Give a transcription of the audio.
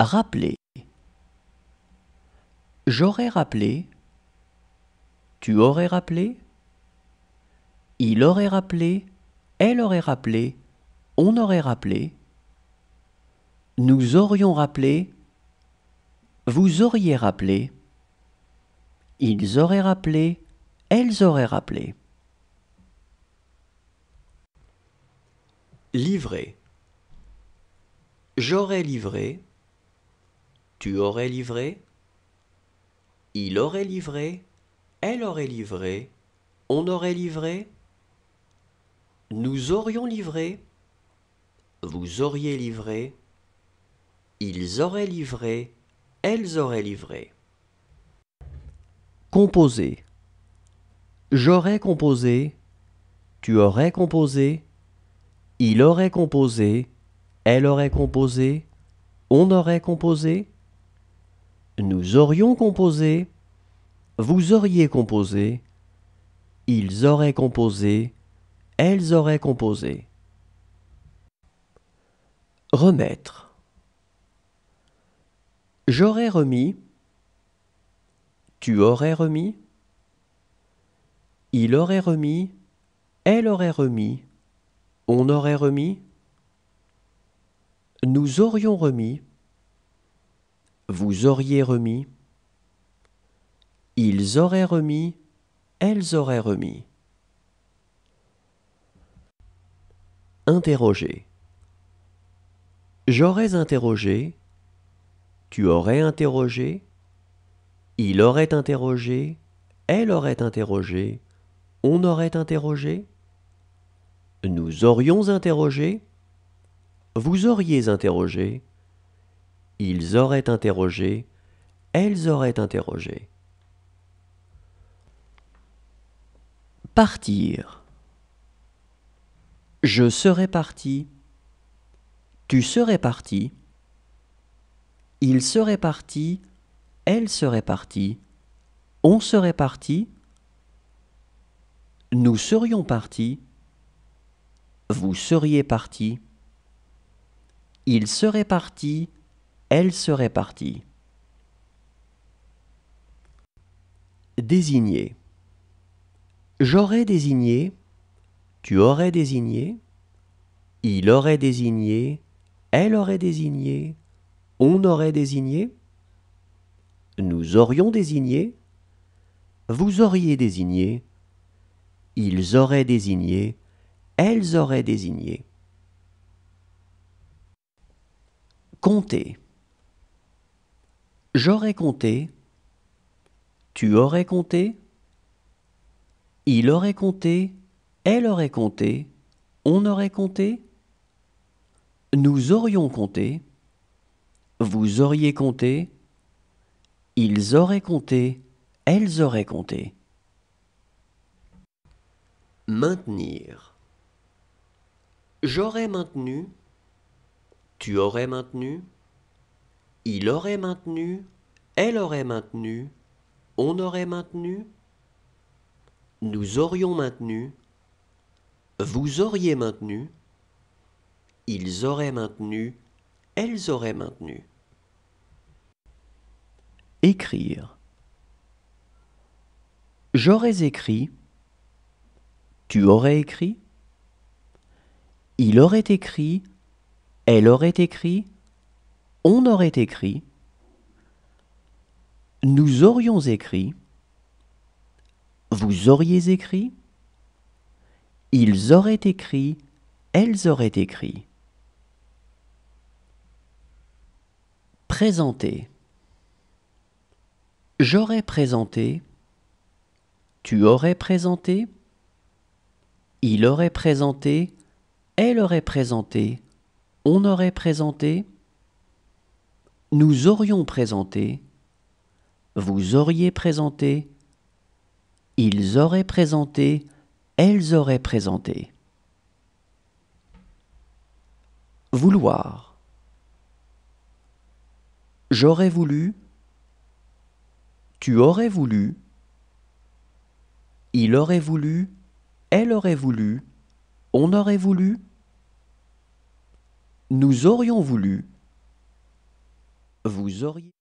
Rappeler. J'aurais rappelé. Tu aurais rappelé. Il aurait rappelé. Elle aurait rappelé. On aurait rappelé. Nous aurions rappelé. Vous auriez rappelé. Ils auraient rappelé. Elles auraient rappelé. Livrer. J'aurais livré. Tu aurais livré. Il aurait livré. Elle aurait livré. On aurait livré. Nous aurions livré. Vous auriez livré. Ils auraient livré. Elles auraient livré. Composer. J'aurais composé. Tu aurais composé. Il aurait composé. Elle aurait composé. On aurait composé. Nous aurions composé. Vous auriez composé. Ils auraient composé. Elles auraient composé. Remettre. J'aurais remis. Tu aurais remis. Il aurait remis. Elle aurait remis. On aurait remis. Nous aurions remis. Vous auriez remis. Ils auraient remis. Elles auraient remis. Interroger. J'aurais interrogé. Tu aurais interrogé. Il aurait interrogé. Elle aurait interrogé. On aurait interrogé. Nous aurions interrogé. Vous auriez interrogé. Ils auraient interrogé. Elles auraient interrogé. Partir. Je serais parti. Tu serais parti. Il serait parti. Elle serait partie. On serait parti. Nous serions partis. Vous seriez parti. Il serait parti. Elle serait partie. Désigner. J'aurais désigné. Tu aurais désigné. Il aurait désigné. Elle aurait désigné. On aurait désigné. Nous aurions désigné. Vous auriez désigné. Ils auraient désigné. Elles auraient désigné. Compter. J'aurais compté. Tu aurais compté. Il aurait compté. Elle aurait compté. On aurait compté. Nous aurions compté. Vous auriez compté. Ils auraient compté. Elles auraient compté. Maintenir. J'aurais maintenu. Tu aurais maintenu. Il aurait maintenu. Elle aurait maintenu. On aurait maintenu. Nous aurions maintenu. Vous auriez maintenu. Ils auraient maintenu. Elles auraient maintenu. Écrire. J'aurais écrit. Tu aurais écrit. Il aurait écrit. Elle aurait écrit. On aurait écrit. Nous aurions écrit. Vous auriez écrit. Ils auraient écrit. Elles auraient écrit. Présenter. J'aurais présenté. Tu aurais présenté. Il aurait présenté. Elle aurait présenté. On aurait présenté. Nous aurions présenté. Vous auriez présenté. Ils auraient présenté. Elles auraient présenté. Vouloir. J'aurais voulu. Tu aurais voulu. Il aurait voulu. Elle aurait voulu. On aurait voulu. Nous aurions voulu. Vous auriez